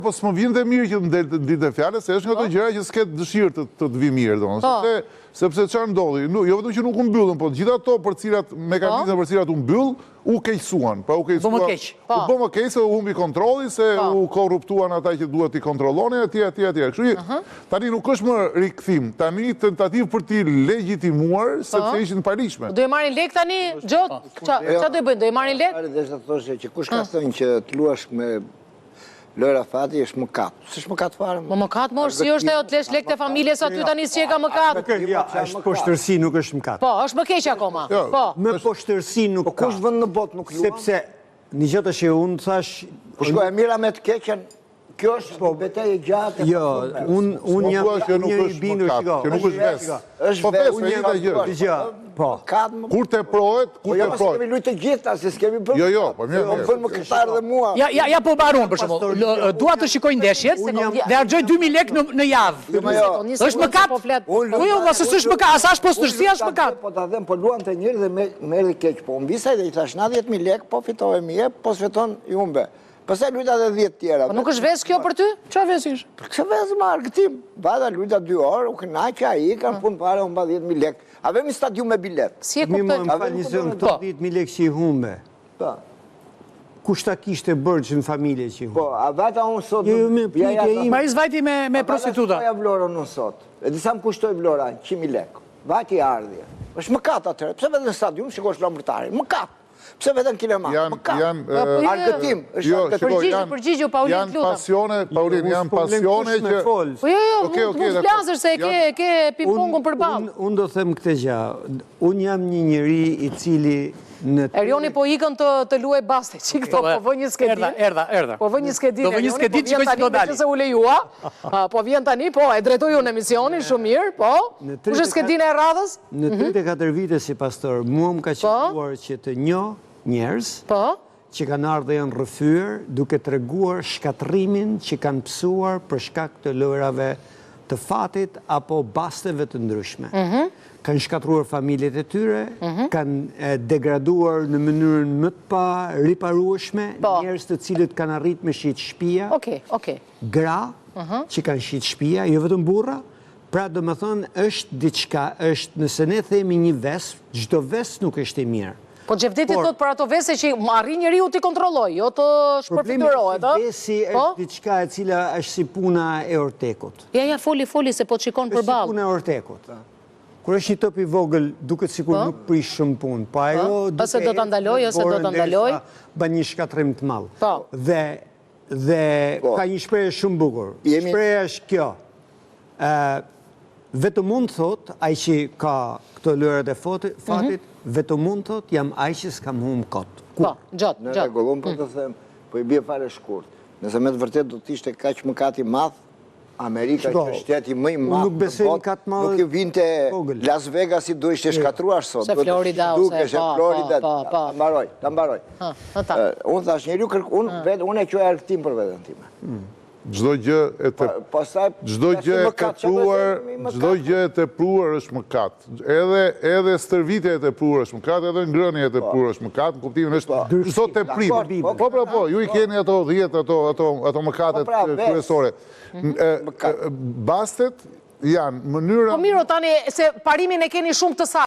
Po s'më vjen dhe mirë që të ndel të ditë fjale, se është nga të gjëra që s'ket dëshirë të të vi mirë, domethënë. Sepse çfarë ndodhi? Jo vetëm që nuk u mbyllën, po gjithë ato për cilat mekanizma për cilat u mbyll, u keqsuan. Pra u keqsuan. U bë më keq se u humbi kontrolli, se u korruptuan ata që duhet i kontrollonin etj. Kështu që tani nuk është më rikthim, tani tentativë për t'i legjitimuar sepse ishin paligjshme. Do e marrin lek tani, Xhot? Çfarë do e bëjnë? Do e marrin lek? Desha të thoshte që kush ka thënë që të luash me Lojra Fati është mëkat. S'është mëkat fare. Po mëkat mosh, si është ajo të lesh lek të familjes aty tani si e ka mëkat? Ja, është poshtërsi, nuk është mëkat. Po, është më keq akoma. Po. Me poshtërsi nuk ka. Po kush vend në botë nuk luan? Sepse një gjë tash unë thash, Po shkoj e mira me të keqen. Kjo është betejë gjatë. jo, unë jam një i bindur, shiko. Që nuk është ves. Është ves, unë e njëjta gjë. Po. Kur teprohet, Po jo, mos kemi luajtë të gjitha, se s'kemi bërë. Jo, po mirë. Po bën më këtar dhe mua. Ja po mbaron për shembull. Dua të shikoj ndeshjet dhe harxoj 2000 lekë në javë. Është mëkat? Jo, mos është mëkat, as është poshtërsi, as mëkat. Po ta them, po luante njëri dhe më erdhi keq. Po mbisa dhe i thash 90000 lekë, po fitove mirë, po sfiton i humbe. Pastaj luajta edhe 10 tjera. Po nuk është ves kjo për ty? Çfarë ves ish? Për këtë ves më argëtim. Bada luajta 2 orë, u kënaqë ai, kanë punë fare, humba 10000 lekë. A vemi stadium me bilet? Si e Mi më kuptoj? falni se këto 10000 lekë që i humbe. Po. Kush ta kishte bërgjë në familje që i humbe? Po, a vata unë sot... Jo, me pyetje ime. Ma i zvajti me prostituta. Vata vlorën unë sot. E disa më kushtoj vlora, 100.000 lekë. Vati ardhje. Është mëkat atëre. Pse vetë në stadium shikosh lojtarë? Mëkat. Pse vetë në kinema? Mëkat. Argëtim. Përgjigju, Paulin, janë lutem. pasione, Paulin, janë pasione që... Po jo, mund flasësh se ke ping-pongun përballë. Unë do them këtë gjë. Unë jam një njeri i cili në... Erioni po ikën të luaj baste, që këto po vë një skedin. Erdha. Po vë një skedin. Do vë një skedin që do dali. Se u lejua, po vjen tani, po, e drejtoj unë emisionin, shumë mirë, po. Kush është skedina e radhës? Në 34 vite si pastor, mua më ka qenuar që të njoh njerëz që kanë ardhur dhe janë rrëfyer duke treguar shkatrimin që kanë pësuar për shkak të lojrave të fatit apo basteve të ndryshme. Kanë shkatruar familjet e tyre, kanë degraduar në mënyrën më të pa riparueshme njerëz të cilët kanë arrit me shit shtëpia. Gra që kanë shit shtëpia, jo vetëm burra. Pra do më thonë është diçka, është nëse ne themi një ves, çdo ves nuk është e mirë. Po Xhevdeti thot për ato vese që arrin njeriu t'i kontrolloj, jo të shpërfiturohet, ë? Vesi është diçka e cila është si puna e ortekut. Ja, foli se po të shikon përballë. Është si puna e ortekut. Kur është një top i vogël, duket sikur nuk prish shumë punë, po ajo ose do ta ndaloj ose do ta ndaloj, bën një shkatrim të madh. Dhe ka një shprehje shumë bukur. Shpreha është kjo. Vetëm mund thot, ai që ka këto lojrat e fatit, vetëm mund thot, jam ai që s'kam humb kot. Po, gjatë. Në rregull, unë po të them, po i bie fare shkurt. Nëse me të vërtet do të ishte kaq mëkat i madh, Amerika është shteti më i madh. Nuk besoj në kat madh. Nuk i vinte Las Vegas i do ishte shkatruar sot. Se Florida ose Ta mbaroj. Unë thash njeriu unë e quaj argëtim për veten time. Çdo gjë e tepruar është mëkat. Edhe stërvitja e tepruar është mëkat, edhe ngrënia e tepruar është mëkat, në kuptimin është çdo teprim. Po, ju i keni ato 10 ato mëkatet kryesore. Bastet janë mënyra... Po miro tani se parimin e keni shumë të saktë.